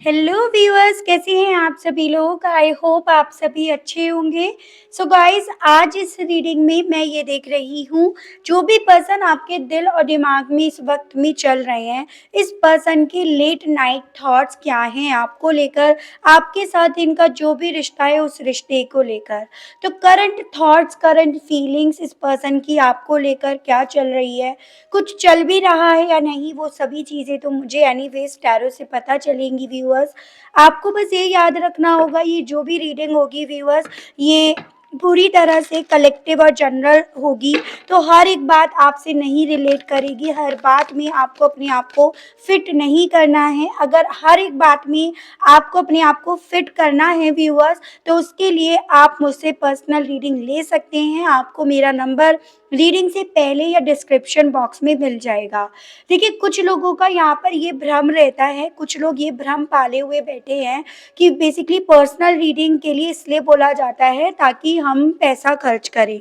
Hello viewers, कैसे हैं आप सभी लोग। आई होप आप सभी अच्छे होंगे। सो गाइस, आज इस रीडिंग में मैं ये देख रही हूँ, जो भी पर्सन आपके दिल और दिमाग में इस वक्त में चल रहे हैं, इस पर्सन के लेट नाइट थॉट्स क्या हैं आपको लेकर, आपके साथ इनका जो भी रिश्ता है उस रिश्ते को लेकर। तो करंट थॉट्स, करंट फीलिंग्स इस पर्सन की आपको लेकर क्या चल रही है, कुछ चल भी रहा है या नहीं, वो सभी चीज़ें तो मुझे एनीवेज टैरो से पता चलेंगी व्यूअर्स। आपको बस ये याद रखना होगा, ये जो भी रीडिंग होगी व्यूअर्स, ये पूरी तरह से कलेक्टिव और जनरल होगी। तो हर एक बात आपसे नहीं रिलेट करेगी, हर बात में आपको अपने आप को फिट नहीं करना है। अगर हर एक बात में आपको अपने आप को फिट करना है व्यूअर्स, तो उसके लिए आप मुझसे पर्सनल रीडिंग ले सकते हैं। आपको मेरा नंबर रीडिंग से पहले या डिस्क्रिप्शन बॉक्स में मिल जाएगा। देखिए, कुछ लोगों का यहाँ पर ये भ्रम रहता है, कुछ लोग ये भ्रम पाले हुए बैठे हैं कि बेसिकली पर्सनल रीडिंग के लिए इसलिए बोला जाता है ताकि हम पैसा खर्च करें।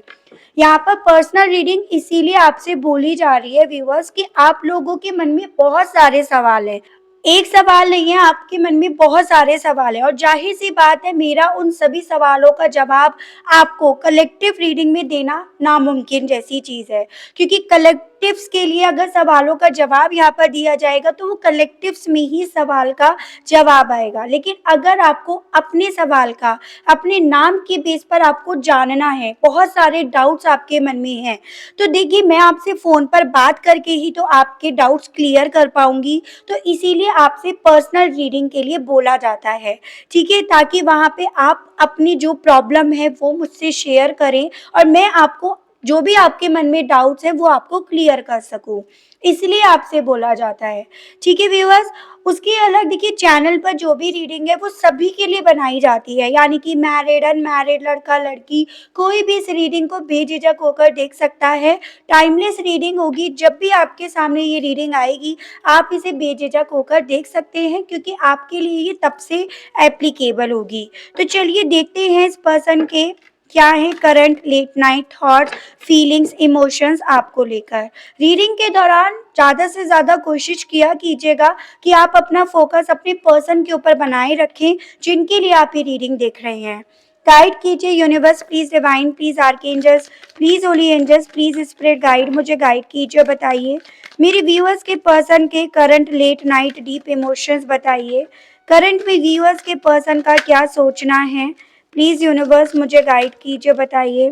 यहाँ पर पर्सनल रीडिंग इसीलिए आपसे बोली जा रही है व्यूअर्स कि आप लोगों के मन में बहुत सारे सवाल हैं। एक सवाल नहीं है, आपके मन में बहुत सारे सवाल हैं और जाहिर सी बात है, मेरा उन सभी सवालों का जवाब आपको कलेक्टिव रीडिंग में देना नामुमकिन जैसी चीज़ है। क्योंकि कलेक्टिव्स के लिए अगर सवालों का जवाब यहाँ पर दिया जाएगा तो वो कलेक्टिव्स में ही सवाल का जवाब आएगा। लेकिन अगर आपको अपने सवाल का, अपने नाम के बेस पर आपको जानना है, बहुत सारे डाउट्स आपके मन में हैं, तो देखिए, मैं आपसे फ़ोन पर बात करके ही तो आपके डाउट्स क्लियर कर पाऊंगी। तो इसीलिए आपसे पर्सनल रीडिंग के लिए बोला जाता है, ठीक है, ताकि वहाँ पे आप अपनी जो प्रॉब्लम है वो मुझसे शेयर करें और मैं आपको जो भी आपके मन में डाउट्स हैं वो आपको क्लियर कर सकूं। इसलिए आपसे बोला जाता है, ठीक है व्यूअर्स। उसके अलग देखिए, चैनल पर जो भी रीडिंग है वो सभी के लिए बनाई जाती है, यानी कि मैरिड, अनमैरिड, लड़का लड़की, कोई भी इस रीडिंग को बेझिझक होकर देख सकता है। टाइमलेस रीडिंग होगी, जब भी आपके सामने ये रीडिंग आएगी आप इसे बेझिझक होकर देख सकते हैं, क्योंकि आपके लिए ये तब से एप्लीकेबल होगी। तो चलिए देखते हैं इस पर्सन के क्या है current late night thoughts, feelings, emotions आपको लेकर। रीडिंग के दौरान ज़्यादा से ज़्यादा कोशिश किया कीजिएगा कि आप अपना फोकस अपने पर्सन के ऊपर बनाए रखें जिनके लिए आप ये रीडिंग देख रहे हैं। गाइड कीजिए universe, please divine, please archangels, please holy angels, please spirit guide, मुझे गाइड कीजिए और बताइए मेरे व्यूअर्स के पर्सन के current late night deep emotions बताइए। करंट में व्यूअर्स के पर्सन का क्या सोचना है, प्लीज यूनिवर्स मुझे गाइड कीजिए, बताइए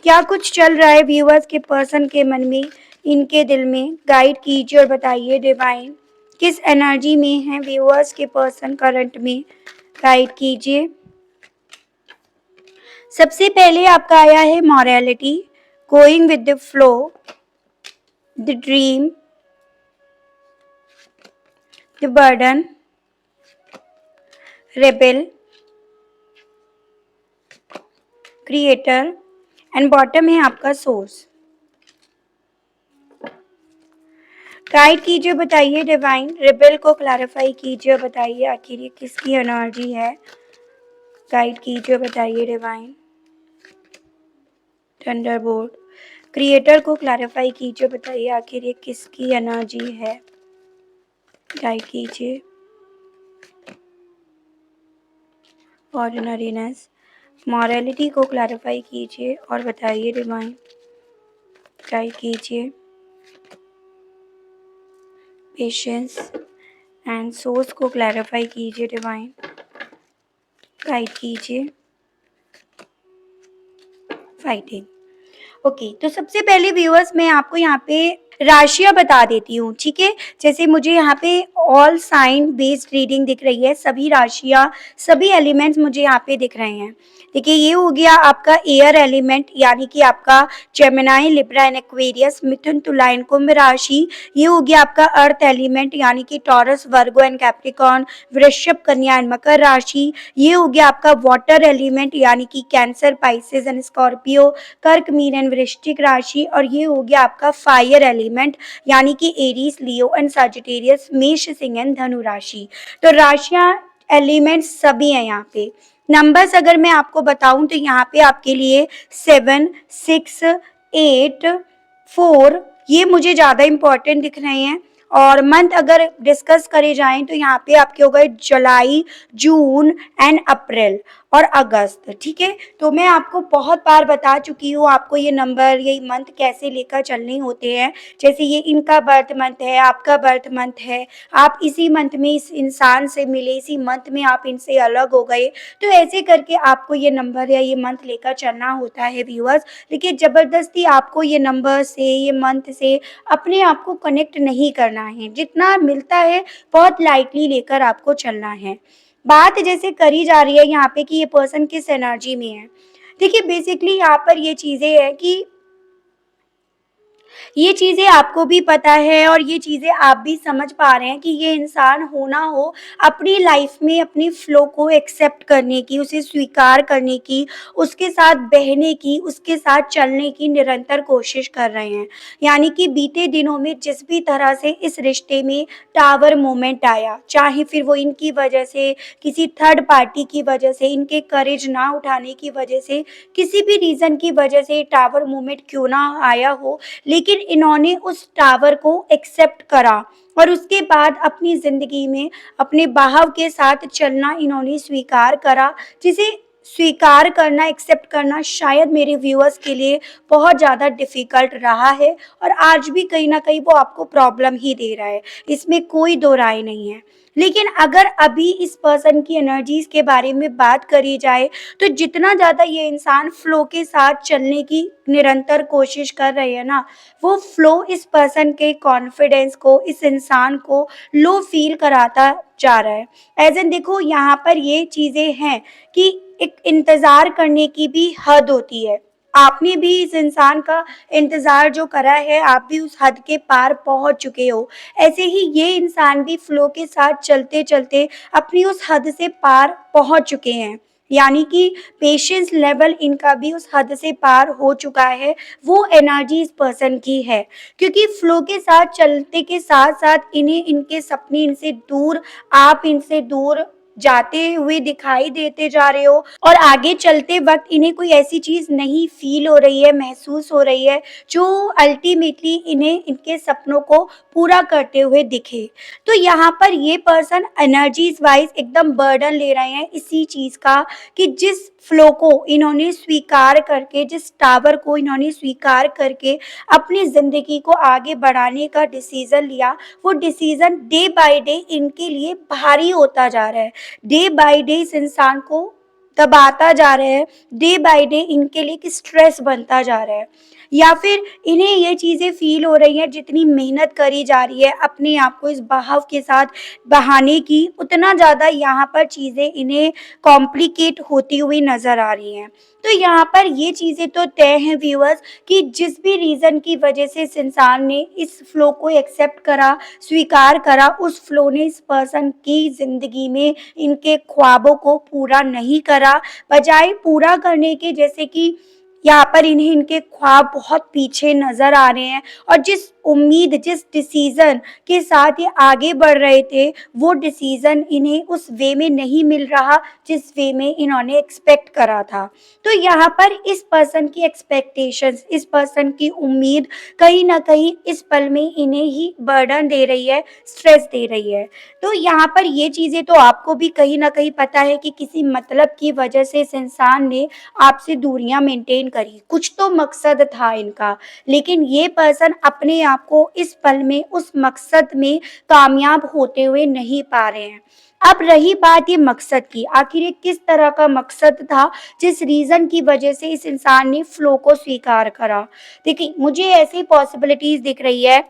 क्या कुछ चल रहा है व्यूअर्स के पर्सन के मन में, इनके दिल में। गाइड कीजिए और बताइए डिवाइन, किस एनर्जी में है व्यूअर्स के पर्सन करंट में। गाइड कीजिए। सबसे पहले आपका आया है morality, going with the flow, the dream, the burden, rebel, creator and bottom है आपका सोर्स। गाइड कीजिए, बताइए डिवाइन, रिबेल को क्लैरिफाई कीजिए, बताइए आखिर ये किसकी एनर्जी है। गाइड कीजिए, बताइए डिवाइन। थंडरबोल्ट, क्रिएटर को क्लैरिफाई कीजिए, बताइए आखिर ये किसकी एनर्जी है। गाइड कीजिए। ऑर्डिनरीनेस, मॉरलिटी को क्लैरिफाई कीजिए और बताइए डिवाइन। गाइड कीजिए। पेशेंस एंड सोर्स को क्लैरिफाई कीजिए डिवाइन। गाइड कीजिए। फाइटिंग। ओके, तो सबसे पहले व्यूअर्स मैं आपको यहाँ पे राशियां बता देती हूँ, ठीक है। जैसे मुझे यहाँ पे ऑल साइन बेस्ड रीडिंग दिख रही है, सभी राशियां, सभी एलिमेंट्स मुझे यहाँ पे दिख रहे हैं। देखिए, ये हो गया आपका एयर एलिमेंट, यानी कि आपका जेमिनाई, लिब्रा एंड एक्वेरियस, मिथुन, तुला एंड कुंभ राशि। ये हो गया आपका अर्थ एलिमेंट, यानी कि टॉरस, वर्गो एंड कैप्रिकॉर्न, वृषभ, कन्या एंड मकर राशि। ये हो गया आपका वाटर एलिमेंट, यानी कि कैंसर, पाइसेस एंड स्कॉर्पियो, कर्क, मीन एंड वृश्चिक राशि। और ये हो गया आपका फायर एलिमेंट, यानी कि एरीज, लियो एंड सजिटेरियस, मेष, सिंह एंड धनु राशि। तो राशियां, एलिमेंट्स सभी हैं यहाँ पे। नंबर्स अगर मैं आपको बताऊं तो यहाँ पे आपके लिए 7, 6, 8, 4 ये मुझे ज़्यादा इंपॉर्टेंट दिख रहे हैं। और मंथ अगर डिस्कस करे जाएँ तो यहाँ पे आपके हो गए जुलाई, जून एंड अप्रैल और अगस्त, ठीक है? तो मैं आपको बहुत बार बता चुकी हूँ आपको ये नंबर, ये मंथ कैसे लेकर चलने होते हैं। जैसे ये इनका बर्थ मंथ है, आपका बर्थ मंथ है, आप इसी मंथ में इस इंसान से मिले, इसी मंथ में आप इनसे अलग हो गए, तो ऐसे करके आपको ये नंबर या ये मंथ लेकर चलना होता है व्यूअर्स। लेकिन ज़बरदस्ती आपको ये नंबर से, ये मंथ से अपने आप को कनेक्ट नहीं करना है। जितना मिलता है बहुत लाइटली लेकर आपको चलना है। बात जैसे करी जा रही है यहाँ पे कि ये पर्सन किस एनर्जी में है। देखिए बेसिकली यहाँ पर ये चीज़ें हैं कि ये चीज़ें आपको भी पता है और ये चीज़ें आप भी समझ पा रहे हैं कि ये इंसान हो ना हो अपनी लाइफ में अपनी फ्लो को एक्सेप्ट करने की, उसे स्वीकार करने की, उसके साथ बहने की, उसके साथ चलने की निरंतर कोशिश कर रहे हैं। यानी कि बीते दिनों में जिस भी तरह से इस रिश्ते में टावर मोमेंट आया, चाहे फिर वो इनकी वजह से, किसी थर्ड पार्टी की वजह से, इनके करेज ना उठाने की वजह से, किसी भी रीज़न की वजह से टावर मोमेंट क्यों ना आया हो, लेकिन इन्होंने उस टावर को एक्सेप्ट करा और उसके बाद अपनी ज़िंदगी में अपने बहाव के साथ चलना इन्होंने स्वीकार करा, जिसे स्वीकार करना, एक्सेप्ट करना शायद मेरे व्यूअर्स के लिए बहुत ज़्यादा डिफ़िकल्ट रहा है और आज भी कहीं न कहीं वो आपको प्रॉब्लम ही दे रहा है, इसमें कोई दो राय नहीं है। लेकिन अगर अभी इस पर्सन की एनर्जीज़ के बारे में बात करी जाए, तो जितना ज़्यादा ये इंसान फ्लो के साथ चलने की निरंतर कोशिश कर रहे हैं ना, वो फ्लो इस पर्सन के कॉन्फिडेंस को, इस इंसान को लो फील कराता जा रहा है। एज़ इन देखो यहाँ पर ये चीज़ें हैं कि एक इंतज़ार करने की भी हद होती है। आपने भी इस इंसान का इंतज़ार जो करा है, आप भी उस हद के पार पहुँच चुके हो। ऐसे ही ये इंसान भी फ्लो के साथ चलते-चलते अपनी उस हद से पार पहुँच चुके हैं। यानी कि पेशेंस लेवल इनका भी उस हद से पार हो चुका है, वो एनर्जी इस पर्सन की है। क्योंकि फ्लो के साथ चलते के साथ-साथ इन्हें इनके सपने इनसे दूर, आप इनसे दूर जाते हुए दिखाई देते जा रहे हो और आगे चलते वक़्त इन्हें कोई ऐसी चीज़ नहीं फ़ील हो रही है, महसूस हो रही है, जो अल्टीमेटली इन्हें इनके सपनों को पूरा करते हुए दिखे। तो यहाँ पर ये पर्सन एनर्जीज़ वाइज़ एकदम बर्डन ले रहे हैं इसी चीज़ का कि जिस फ्लो को इन्होंने स्वीकार करके, जिस टावर को इन्होंने स्वीकार करके अपनी ज़िंदगी को आगे बढ़ाने का डिसीज़न लिया, वो डिसीज़न डे बाय डे इनके लिए भारी होता जा रहा है। डे बाय डे इस इंसान को दबाता जा रहा है, डे बाय डे इनके लिए एक स्ट्रेस बनता जा रहा है। या फिर इन्हें ये चीज़ें फ़ील हो रही हैं, जितनी मेहनत करी जा रही है अपने आप को इस बहाव के साथ बहाने की, उतना ज़्यादा यहाँ पर चीज़ें इन्हें कॉम्प्लिकेट होती हुई नज़र आ रही हैं। तो यहाँ पर ये चीज़ें तो तय हैं व्यूअर्स कि जिस भी रीज़न की वजह से इस इंसान ने इस फ्लो को एक्सेप्ट करा, स्वीकार करा, उस फ्लो ने इस पर्सन की ज़िंदगी में इनके ख्वाबों को पूरा नहीं करा। बजाय पूरा करने के, जैसे कि यहाँ पर इन्हें इनके ख्वाब बहुत पीछे नज़र आ रहे हैं और जिस उम्मीद, जिस डिसीज़न के साथ ये आगे बढ़ रहे थे, वो डिसीज़न इन्हें उस वे में नहीं मिल रहा, जिस वे में इन्होंने एक्सपेक्ट करा था। तो यहाँ पर इस पर्सन की एक्सपेक्टेशंस, इस पर्सन की उम्मीद कहीं न कहीं इस पल में इन्हें ही बर्डन दे रही है, स्ट्रेस दे रही है। तो यहाँ पर ये चीज़ें तो आपको भी कहीं न कहीं पता है कि किसी मतलब की वजह से इस इंसान ने आपसे दूरियां मेंटेन करी, कुछ तो मकसद था इनका, लेकिन ये पर्सन अपने आप को इस पल में उस मकसद में कामयाब होते हुए नहीं पा रहे हैं। अब रही बात ये मकसद की, आखिर ये किस तरह का मकसद था जिस रीज़न की वजह से इस इंसान ने फ्लो को स्वीकार करा। देखिए मुझे ऐसी पॉसिबिलिटीज़ दिख रही है,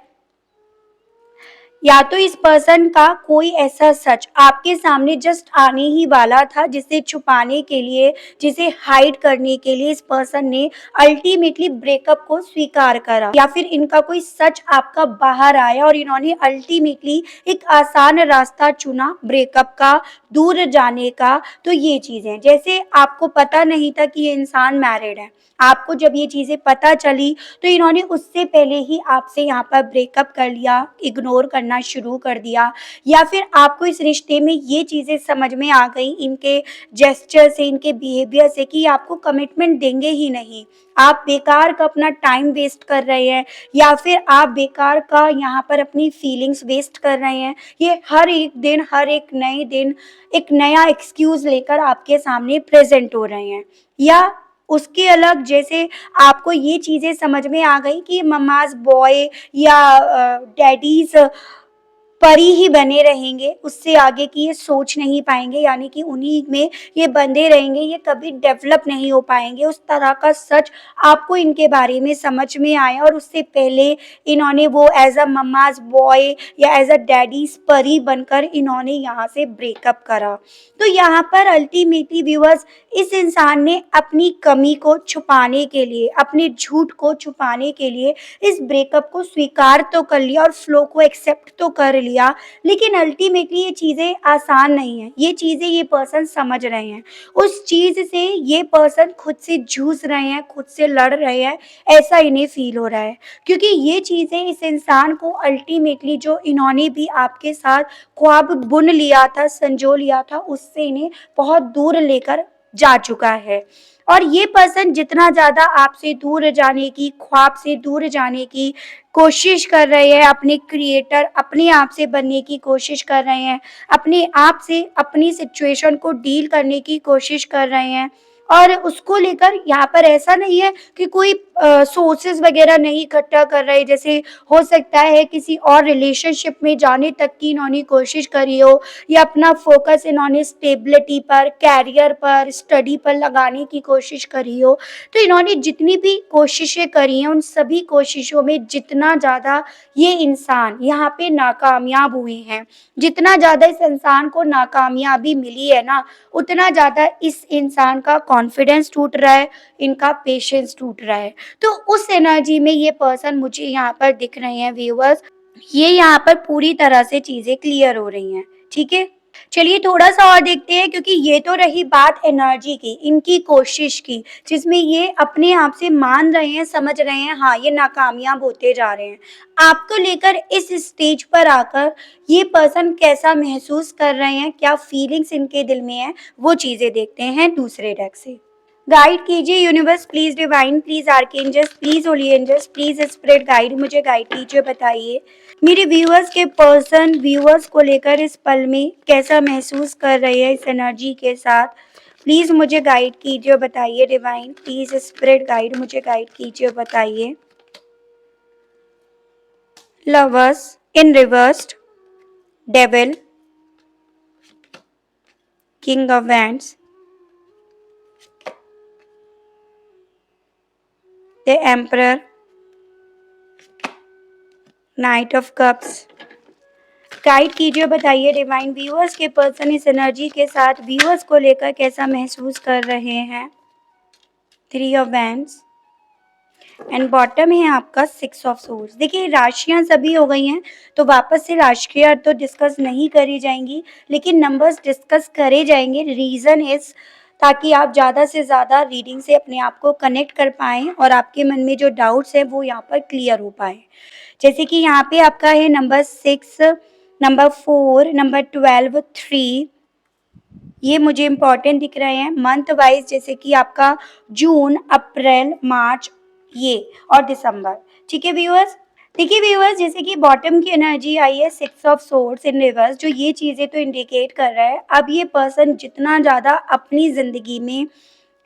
या तो इस पर्सन का कोई ऐसा सच आपके सामने जस्ट आने ही वाला था, जिसे छुपाने के लिए, जिसे हाइड करने के लिए इस पर्सन ने अल्टीमेटली ब्रेकअप को स्वीकार करा, या फिर इनका कोई सच आपका बाहर आया और इन्होंने अल्टीमेटली एक आसान रास्ता चुना ब्रेकअप का, दूर जाने का। तो ये चीज़ें, जैसे आपको पता नहीं था कि ये इंसान मैरिड है, आपको जब ये चीज़ें पता चली तो इन्होंने उससे पहले ही आपसे यहाँ पर ब्रेकअप कर लिया, इग्नोर करना करना शुरू कर दिया, या फिर आपको इस रिश्ते में ये चीज़ें समझ में आ गई इनके जेस्चर से, इनके बिहेवियर से, कि आपको कमिटमेंट देंगे ही नहीं। आप बेकार का अपना टाइम वेस्ट कर रहे हैं, या फिर आप बेकार का यहाँ पर अपनी फीलिंग्स वेस्ट कर रहे हैं। ये हर एक दिन, हर एक नए दिन एक नया एक्सक्यूज़ लेकर आपके सामने प्रेज़ेंट हो रहे हैं। या उसके अलग, जैसे आपको ये चीज़ें समझ में आ गई कि मम्माज़ बॉय या डैडीज़ परी ही बने रहेंगे, उससे आगे की ये सोच नहीं पाएँगे, यानी कि उन्हीं में ये बंधे रहेंगे, ये कभी डेवलप नहीं हो पाएँगे। उस तरह का सच आपको इनके बारे में समझ में आया, और उससे पहले इन्होंने वो एज़ अ मम्माज़ बॉय या एज़ अ डैडीज़ परी बनकर इन्होंने यहाँ से ब्रेकअप करा। तो यहाँ पर अल्टीमेटली व्यूअर्स, इस इंसान ने अपनी कमी को छुपाने के लिए, अपने झूठ को छुपाने के लिए इस ब्रेकअप को स्वीकार तो कर लिया और फ्लो को एक्सेप्ट तो कर लिया, लेकिन अल्टीमेटली ये चीज़ें आसान नहीं है। ये चीज़ें ये पर्सन समझ रहे हैं। उस चीज़ से ये पर्सन खुद से जूझ रहे हैं, खुद से लड़ रहे हैं, ऐसा इन्हें फ़ील हो रहा है। क्योंकि ये चीज़ें इस इंसान को अल्टीमेटली, जो इन्होंने भी आपके साथ ख्वाब बुन लिया था, संजो लिया था, उससे इन्हें बहुत दूर लेकर जा चुका है। और ये पर्सन जितना ज़्यादा आपसे दूर जाने की, ख्वाब से दूर जाने की कोशिश कर रहे हैं, अपने क्रिएटर, अपने आप से बनने की कोशिश कर रहे हैं, अपने आप से अपनी सिचुएशन को डील करने की कोशिश कर रहे हैं, और उसको लेकर यहाँ पर ऐसा नहीं है कि कोई सोर्सेज़ वग़ैरह नहीं इकट्ठा कर रहे। जैसे हो सकता है किसी और रिलेशनशिप में जाने तक की इन्होंने कोशिश करी हो, या अपना फ़ोकस इन्होंने स्टेबिलिटी पर, करियर पर, स्टडी पर लगाने की कोशिश करी हो। तो इन्होंने जितनी भी कोशिशें करी हैं, उन सभी कोशिशों में जितना ज़्यादा ये इंसान यहाँ पे नाकामयाब हुए हैं, जितना ज़्यादा इस इंसान को नाकामयाबी मिली है ना, उतना ज़्यादा इस इंसान का कॉन्फिडेंस टूट रहा है, इनका पेशेंस टूट रहा है। तो उस एनर्जी में ये पर्सन मुझे यहाँ पर दिख रहे हैं व्यूअर्स। ये यहाँ पर पूरी तरह से चीज़ें क्लियर हो रही हैं, ठीक है? चलिए थोड़ा-सा और देखते हैं, क्योंकि ये तो रही बात एनर्जी की, इनकी कोशिश की, जिसमें ये अपने आप से मान रहे हैं, समझ रहे हैं, हाँ, ये नाकामयाब होते जा रहे हैं। आपको लेकर इस स्टेज पर आकर ये पर्सन कैसा महसूस कर रहे हैं, क्या फीलिंग्स इनके दिल में है, वो चीज़ें देखते हैं दूसरे डेक से। गाइड कीजिए universe, please divine, please archangels, please holy angels, please spirit guide, मुझे गाइड कीजिए, बताइए मेरे व्यूअर्स के पर्सन व्यूअर्स को लेकर इस पल में कैसा महसूस कर रहे हैं इस एनर्जी के साथ। प्लीज़ मुझे गाइड कीजिए, बताइए डिवाइन, प्लीज़ स्पिरिट गाइड, मुझे गाइड कीजिए, बताइए। Lovers in reversed, devil, king of wands, the emperor, night of cups. Guide कीजिए, बताइए डिवाइन, व्यूअर्स के पर्सन इस एनर्जी के साथ व्यूअर्स को लेकर कैसा महसूस कर रहे हैं। 3 ऑफ वैंड्स एंड बॉटम है आपका 6 ऑफ सोर्ड्स। देखिए राशियां सभी हो गई हैं, तो वापस से राशियां तो डिस्कस नहीं करी जाएंगी, लेकिन नंबर्स डिस्कस करे जाएंगे। रीज़न इज ताकि आप ज़्यादा से ज़्यादा रीडिंग से अपने आप को कनेक्ट कर पाएँ, और आपके मन में जो डाउट्स हैं वो यहाँ पर क्लियर हो पाए। जैसे कि यहाँ पे आपका है नंबर 6, नंबर 4, नंबर 12, 3, ये मुझे इम्पॉर्टेंट दिख रहे हैं मंथ वाइज, जैसे कि आपका जून, अप्रैल, मार्च, ये और दिसंबर। ठीक है व्यूअर्स। देखिए व्यूअर्स, जैसे कि बॉटम की एनर्जी आई है 6 ऑफ सोर्ड्स इन रिवर्स, जो ये चीज़ें तो इंडिकेट कर रहा है अब ये पर्सन जितना ज़्यादा अपनी ज़िंदगी में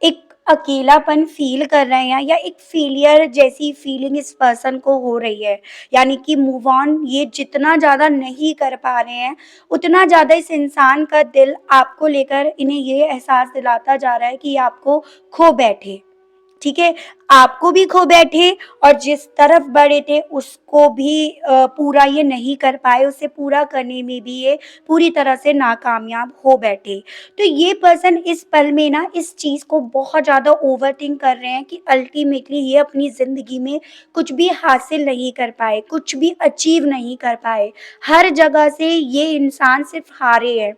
एक अकेलापन फ़ील कर रहे हैं, या एक फेलियर जैसी फीलिंग इस पर्सन को हो रही है, यानी कि मूव ऑन ये जितना ज़्यादा नहीं कर पा रहे हैं, उतना ज़्यादा इस इंसान का दिल आपको लेकर इन्हें ये एहसास दिलाता जा रहा है कि आपको खो बैठे। ठीक है, आपको भी खो बैठे, और जिस तरफ बढ़े थे उसको भी पूरा ये नहीं कर पाए, उसे पूरा करने में भी ये पूरी तरह से नाकामयाब हो बैठे। तो ये पर्सन इस पल में ना इस चीज़ को बहुत ज़्यादा ओवरथिंक कर रहे हैं कि अल्टीमेटली ये अपनी ज़िंदगी में कुछ भी हासिल नहीं कर पाए, कुछ भी अचीव नहीं कर पाए। हर जगह से ये इंसान सिर्फ हारे हैं,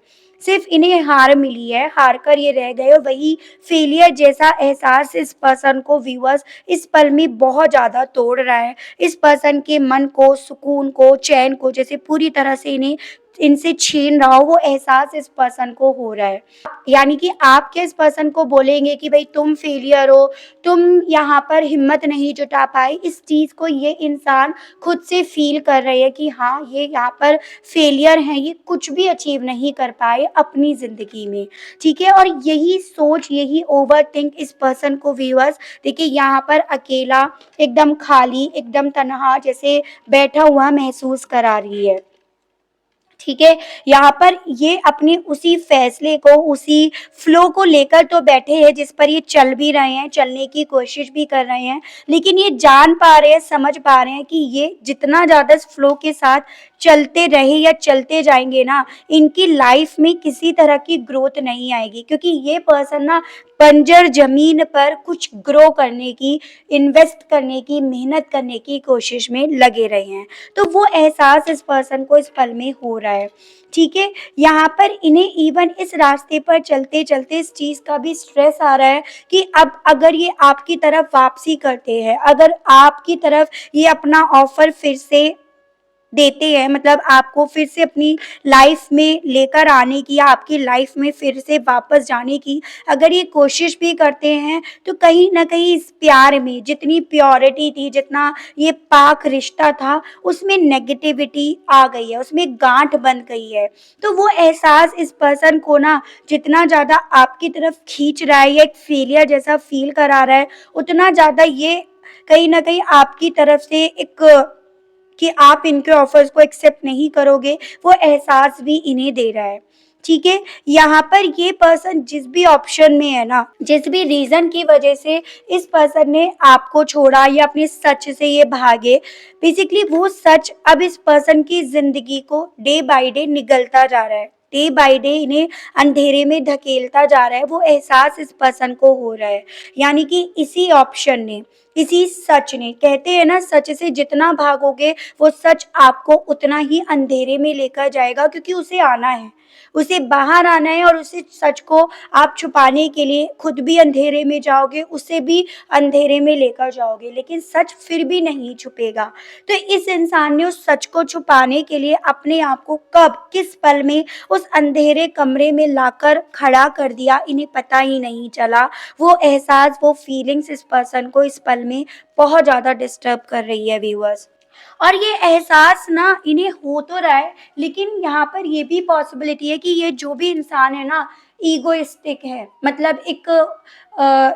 सिर्फ इन्हें हार मिली है, हार कर ये रह गए और वही फेलियर जैसा एहसास इस पर्सन को व्यूअर्स इस पल में बहुत ज़्यादा तोड़ रहा है। इस पर्सन के मन को, सुकून को, चैन को जैसे पूरी तरह से इन्हें इनसे छीन रहा हो, वो एहसास इस पर्सन को हो रहा है। यानी कि आप क्या इस पर्सन को बोलेंगे कि भई तुम फेलियर हो, तुम यहाँ पर हिम्मत नहीं जुटा पाए, इस चीज़ को ये इंसान खुद से फ़ील कर रहे हैं कि हाँ, ये यहाँ पर फेलियर हैं, ये कुछ भी अचीव नहीं कर पाए अपनी ज़िंदगी में, ठीक है? और यही सोच, यही ओवरथिंक इस पर्सन को व्यूअर्स देखिए यहाँ पर अकेला, एकदम खाली, एकदम तन्हा जैसे बैठा हुआ महसूस करा रही है। ठीक है, यहाँ पर ये अपने उसी फैसले को, उसी फ्लो को लेकर तो बैठे हैं जिस पर ये चल भी रहे हैं, चलने की कोशिश भी कर रहे हैं, लेकिन ये जान पा रहे हैं, समझ पा रहे हैं कि ये जितना ज़्यादा इस फ्लो के साथ चलते रहे या चलते जाएंगे ना, इनकी लाइफ में किसी तरह की ग्रोथ नहीं आएगी, क्योंकि ये पर्सन ना बंजर जमीन पर कुछ ग्रो करने की, इन्वेस्ट करने की, मेहनत करने की कोशिश में लगे रहे हैं। तो वो एहसास इस पर्सन को इस पल में हो रहा है, ठीक है? यहाँ पर इन्हें इवन इस रास्ते पर चलते-चलते इस चीज़ का भी स्ट्रेस आ रहा है कि अब अगर ये आपकी तरफ वापसी करते हैं, अगर आपकी तरफ ये अपना ऑफ़र फिर से देते हैं, मतलब आपको फिर से अपनी लाइफ में लेकर आने की या आपकी लाइफ में फिर से वापस जाने की अगर ये कोशिश भी करते हैं, तो कहीं न कहीं इस प्यार में जितनी प्योरिटी थी, जितना ये पाक रिश्ता था, उसमें नेगेटिविटी आ गई है, उसमें गाँठ बन गई है। तो वो एहसास इस पर्सन को ना जितना ज़्यादा आपकी तरफ खींच रहा है या एक फेलियर जैसा फ़ील करा रहा है, उतना ज़्यादा ये कहीं न कहीं आपकी तरफ से एक कि आप इनके ऑफर्स को एक्सेप्ट नहीं करोगे, वो एहसास भी इन्हें दे रहा है, ठीक है? यहाँ पर ये पर्सन जिस भी ऑप्शन में है ना, जिस भी रीज़न की वजह से इस पर्सन ने आपको छोड़ा या अपने सच से ये भागे, बेसिकली वो सच अब इस पर्सन की ज़िंदगी को डे बाय डे निगलता जा रहा है। डे बाय डे इन्हें अंधेरे में धकेलता जा रहा है, वो एहसास इस पर्सन को हो रहा है। यानी कि इसी ऑप्शन ने, इसी सच ने, कहते हैं ना सच से जितना भागोगे वो सच आपको उतना ही अंधेरे में लेकर जाएगा, क्योंकि उसे आना है, उसे बाहर आना है और उसी सच को आप छुपाने के लिए खुद भी अंधेरे में जाओगे, उसे भी अंधेरे में लेकर जाओगे, लेकिन सच फिर भी नहीं छुपेगा। तो इस इंसान ने उस सच को छुपाने के लिए अपने आप को कब, किस पल में उस अंधेरे कमरे में लाकर खड़ा कर दिया, इन्हें पता ही नहीं चला। वो एहसास, वो फीलिंग्स इस पर्सन को इस पल में बहुत ज़्यादा डिस्टर्ब कर रही है व्यूअर्स। और ये एहसास ना इन्हें हो तो रहा है, लेकिन यहाँ पर ये भी पॉसिबिलिटी है कि ये जो भी इंसान है ना, ईगोइस्टिक है, मतलब एक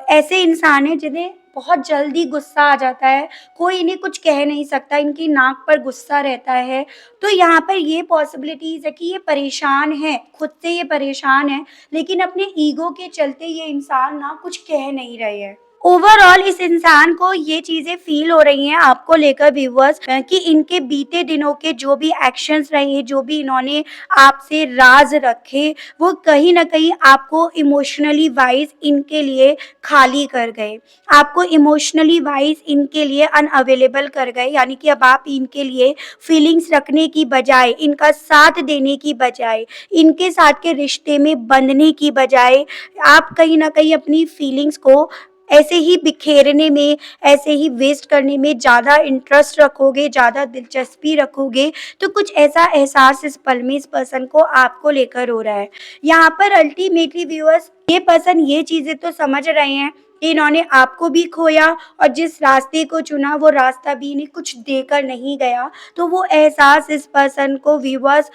ऐसे इंसान है जिन्हें बहुत जल्दी गुस्सा आ जाता है, कोई इन्हें कुछ कह नहीं सकता, इनकी नाक पर गुस्सा रहता है। तो यहाँ पर ये पॉसिबिलिटीज़ है कि ये परेशान है, खुद से ये परेशान है, लेकिन अपने ईगो के चलते ये इंसान ना कुछ कह नहीं रहे हैं। ओवरऑल इस इंसान को ये चीज़ें फ़ील हो रही हैं आपको लेकर व्यूअर्स, कि इनके बीते दिनों के जो भी एक्शंस रहे, जो भी इन्होंने आपसे राज़ रखे, वो कहीं न कहीं आपको इमोशनली वाइज़ इनके लिए खाली कर गए। आपको इमोशनली वाइज़ इनके लिए अनअवेलेबल कर गए, यानी कि अब आप इनके लिए फीलिंग्स रखने की बजाय, इनका साथ देने की बजाय, इनके साथ के रिश्ते में बंधने की बजाय, आप कहीं न कहीं अपनी फीलिंग्स को ऐसे ही बिखेरने में, ऐसे ही वेस्ट करने में ज़्यादा इंटरेस्ट रखोगे, ज़्यादा दिलचस्पी रखोगे, तो कुछ ऐसा एहसास इस पल में इस पर्सन को आपको लेकर हो रहा है। यहाँ पर अल्टीमेटली व्यूअर्स ये पर्सन ये चीज़ें तो समझ रहे हैं कि इन्होंने आपको भी खोया और जिस रास्ते को चुना वो रास्ता भी इन्हें कुछ देकर नहीं गया। तो वो एहसास इस पर्सन को व्यूअर्स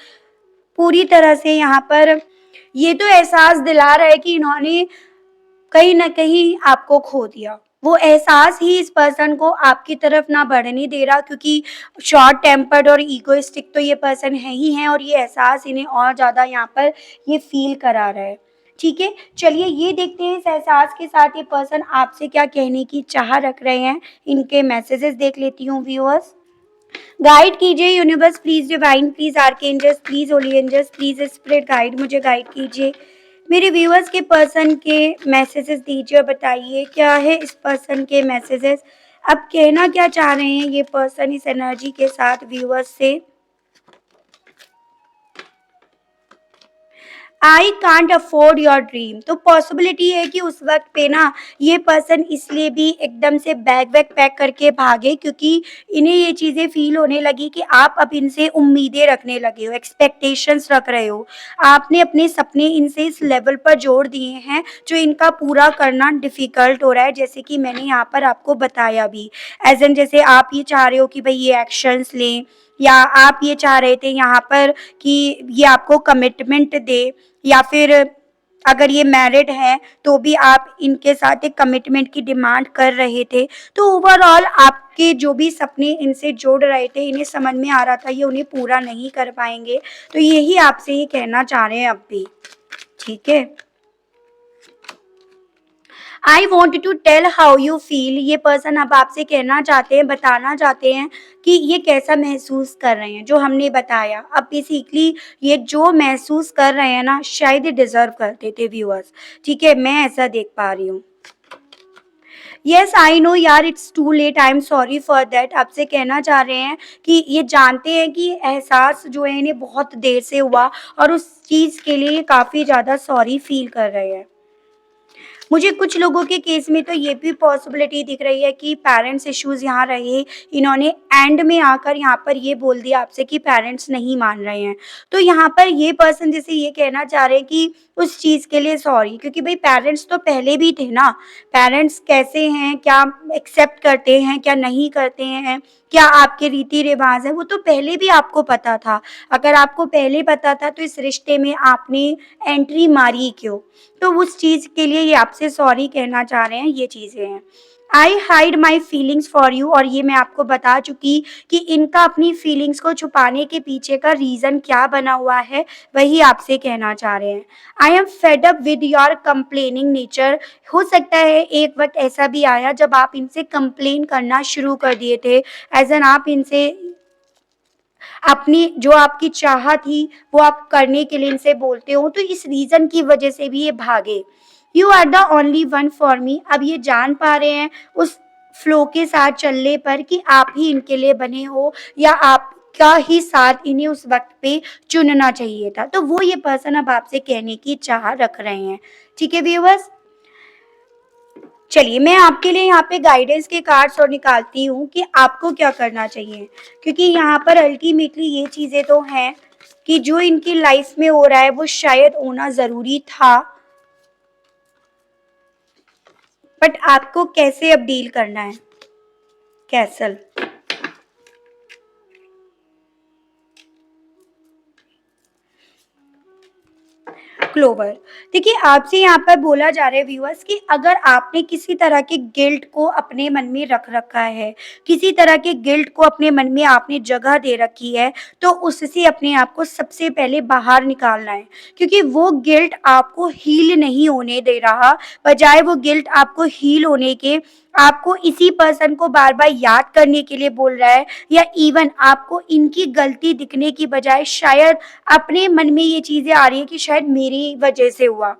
पूरी तरह से यहाँ पर ये तो एहसास दिला रहा है कि इन्होंने कहीं न कहीं आपको खो दिया। वो एहसास ही इस पर्सन को आपकी तरफ ना बढ़ने दे रहा, क्योंकि शॉर्ट टेम्पर्ड और इगोइस्टिक तो ये पर्सन है ही हैं और ये एहसास इन्हें और ज़्यादा यहाँ पर ये फ़ील करा रहा है। ठीक है? चलिए ये देखते हैं इस एहसास के साथ ये पर्सन आपसे क्या कहने की चाह रख रहे हैं। इनके मैसेजेस देख लेती हूँ व्यूअर्स। गाइड कीजिए universe please, divine please, archangels please, holy angels please, spirit guide, मुझे गाइड कीजिए। मेरे व्यूअर्स के पर्सन के मैसेजेस दीजिए और बताइए क्या है इस पर्सन के मैसेजेस। अब कहना क्या चाह रहे हैं ये पर्सन इस एनर्जी के साथ व्यूअर्स से। I can't afford your dream. तो पॉसिबिलिटी है कि उस वक्त पे ना ये पर्सन इसलिए भी एकदम से बैग वैग पैक करके भागे, क्योंकि इन्हें ये चीज़ें फील होने लगी कि आप अब इनसे उम्मीदें रखने लगे हो, एक्सपेक्टेशंस रख रहे हो। आपने अपने सपने इनसे इस लेवल पर जोड़ दिए हैं जो इनका पूरा करना डिफ़िकल्ट हो रहा है, जैसे कि मैंने यहाँ पर आपको बताया भी। एज़ एन जैसे आप ये चाह रहे हो कि भई ये एक्शंस लें, या आप ये चाह रहे थे यहाँ पर कि ये आपको कमिटमेंट दे, या फिर अगर ये मैरिड है तो भी आप इनके साथ एक कमिटमेंट की डिमांड कर रहे थे। तो ओवरऑल आपके जो भी सपने इनसे जोड़ रहे थे, इन्हें समझ में आ रहा था ये उन्हें पूरा नहीं कर पाएँगे। तो यही आपसे ये कहना चाह रहे हैं अब भी, ठीक है? I want to tell how you feel. ये पर्सन अब आपसे कहना चाहते हैं, बताना चाहते हैं कि ये कैसा महसूस कर रहे हैं जो हमने बताया। अब बेसिकली ये जो महसूस कर रहे हैं ना, शायद ये डिजर्व करते थे व्यूअर्स, ठीक है? मैं ऐसा देख पा रही हूँ। यस आई नो यार, it's too late, I am sorry for that. आपसे कहना चाह रहे हैं कि ये जानते हैं कि एहसास जो है इन्हें बहुत देर से हुआ, और उस चीज़ के लिए ये काफ़ी ज़्यादा सॉरी फील कर रहे हैं। मुझे कुछ लोगों के केस में तो ये भी पॉसिबिलिटी दिख रही है कि पेरेंट्स इश्यूज़ यहाँ रहे, इन्होंने एंड में आकर यहाँ पर ये बोल दिया आपसे कि पेरेंट्स नहीं मान रहे हैं। तो यहाँ पर ये पर्सन जैसे ये कहना चाह रहे हैं कि उस चीज़ के लिए सॉरी, क्योंकि भई पेरेंट्स तो पहले भी थे ना, पेरेंट्स कैसे हैं, क्या एक्सेप्ट करते हैं, क्या नहीं करते हैं, क्या आपके रीति-रिवाज़ हैं, वो तो पहले भी आपको पता था। अगर आपको पहले पता था तो इस रिश्ते में आपने एंट्री मारी क्यों? तो उस चीज़ के लिए ये आपसे सॉरी कहना चाह रहे हैं, ये चीज़ें हैं। आई hide my feelings for you, और ये मैं आपको बता चुकी कि इनका अपनी फीलिंग्स को छुपाने के पीछे का रीज़न क्या बना हुआ है, वही आपसे कहना चाह रहे हैं। I am fed up with your complaining nature. हो सकता है एक वक़्त ऐसा भी आया जब आप इनसे कंप्लेन करना शुरू कर दिए थे, एज़ एन आप इनसे अपनी जो आपकी चाह थी वो आप करने के लिए इनसे बोलते हो, तो इस रीज़न की वजह से भी ये भागे। You are the only one for me. अब ये जान पा रहे हैं उस फ्लो के साथ चलने पर कि आप ही इनके लिए बने हो, या आपका ही साथ इन्हें उस वक़्त पे चुनना चाहिए था। तो वो ये पर्सन अब आपसे कहने की चाह रख रहे हैं। ठीक है व्यूअर्स? चलिए मैं आपके लिए यहाँ पे गाइडेंस के कार्ड्स और निकालती हूँ कि आपको क्या करना चाहिए, क्योंकि यहाँ पर अल्टीमेटली ये चीज़ें तो हैं कि जो इनकी लाइफ में हो रहा है वो शायद होना ज़रूरी था, बट आपको कैसे अब डील करना है। Castle, clover. देखिए आपसे यहाँ पर बोला जा रहा है व्यूअर्स कि अगर आपने किसी तरह के गिल्ट को अपने मन में रख रखा है, किसी तरह के गिल्ट को अपने मन में आपने जगह दे रखी है, तो उससे अपने आप को सबसे पहले बाहर निकालना है, क्योंकि वो गिल्ट आपको हील नहीं होने दे रहा। बजाय वो गिल्ट आपको हील होने के आपको इसी पर्सन को बार-बार याद करने के लिए बोल रहा है, या इवन आपको इनकी गलती दिखने की बजाय शायद अपने मन में ये चीज़ें आ रही हैं कि शायद मेरी वजह से हुआ।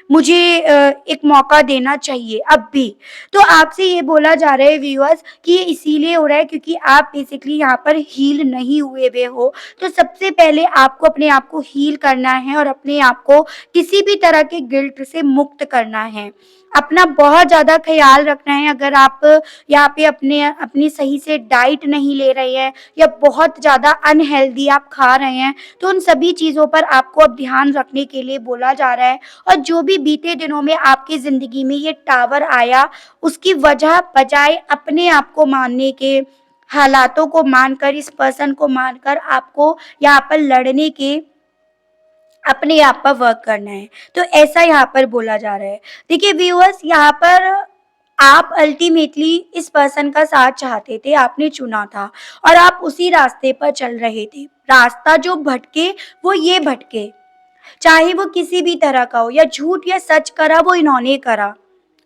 मुझे एक मौका देना चाहिए अब भी। तो आपसे ये बोला जा रहा है व्यूअर्स कि ये इसीलिए हो रहा है क्योंकि आप बेसिकली यहाँ पर हील नहीं हुए हुए हो। तो सबसे पहले आपको अपने आप को हील करना है और अपने आप को किसी भी तरह के गिल्ट से मुक्त करना है। अपना बहुत ज़्यादा ख़्याल रखना है। अगर आप यहाँ पे अपनी सही से डाइट नहीं ले रहे हैं, या बहुत ज़्यादा अनहेल्दी आप खा रहे हैं, तो उन सभी चीज़ों पर आपको अब ध्यान रखने के लिए बोला जा रहा है। और जो भी बीते दिनों में आपकी ज़िंदगी में ये टावर आया, उसकी वजह बजाय अपने आप को मानने के, हालातों को मानकर, इस पर्सन को मानकर आपको यहाँ पर लड़ने के, अपने आप पर वर्क करना है। तो ऐसा यहाँ पर बोला जा रहा है। देखिए व्यूअर्स, यहाँ पर आप अल्टीमेटली इस पर्सन का साथ चाहते थे, आपने चुना था और आप उसी रास्ते पर चल रहे थे। रास्ता जो भटके वो ये भटके, चाहे वो किसी भी तरह का हो, या झूठ या सच करा वो इन्होंने करा,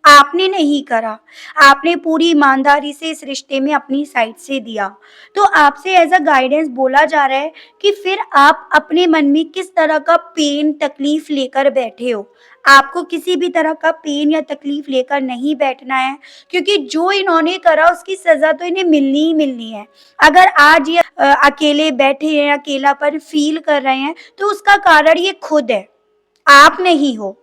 आपने नहीं करा। आपने पूरी ईमानदारी से इस रिश्ते में अपनी साइड से दिया। तो आपसे एज़ अ गाइडेंस बोला जा रहा है कि फिर आप अपने मन में किस तरह का पेन, तकलीफ लेकर बैठे हो। आपको किसी भी तरह का पेन या तकलीफ लेकर नहीं बैठना है, क्योंकि जो इन्होंने करा उसकी सज़ा तो इन्हें मिलनी ही मिलनी है। अगर आज ये अकेले बैठे हैं, अकेलापन फ़ील कर रहे हैं, तो उसका कारण ये खुद है। आप नहीं हो,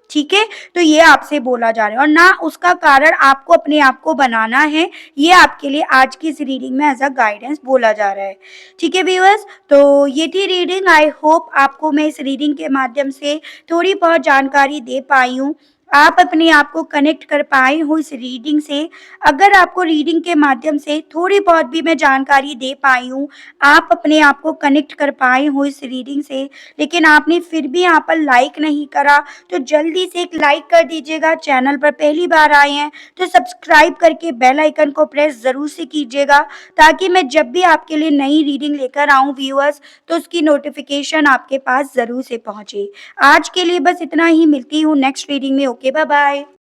ठीक है? तो ये आपसे बोला जा रहा है और ना उसका कारण आपको अपने आप को बनाना है, ये आपके लिए आज की इस रीडिंग में एज़ अ गाइडेंस बोला जा रहा है। ठीक है व्यूअर्स? तो ये थी रीडिंग, आई होप आपको मैं इस रीडिंग के माध्यम से थोड़ी बहुत जानकारी दे पाई हूँ। आप अपने आप को कनेक्ट कर पाए हो इस रीडिंग से। अगर आपको रीडिंग के माध्यम से थोड़ी बहुत भी मैं जानकारी दे पाई हूँ, आप अपने आप को कनेक्ट कर पाए हो इस रीडिंग से, लेकिन आपने फिर भी यहाँ पर लाइक नहीं करा, तो जल्दी से एक लाइक कर दीजिएगा। चैनल पर पहली बार आए हैं तो सब्सक्राइब करके बेल आइकन को प्रेस ज़रूर से कीजिएगा, ताकि मैं जब भी आपके लिए नई रीडिंग लेकर आऊँ व्यूअर्स, तो उसकी नोटिफ़िकेशन आपके पास ज़रूर से पहुँचे। आज के लिए बस इतना ही, मिलती हूँ नेक्स्ट रीडिंग में। Okay, bye bye.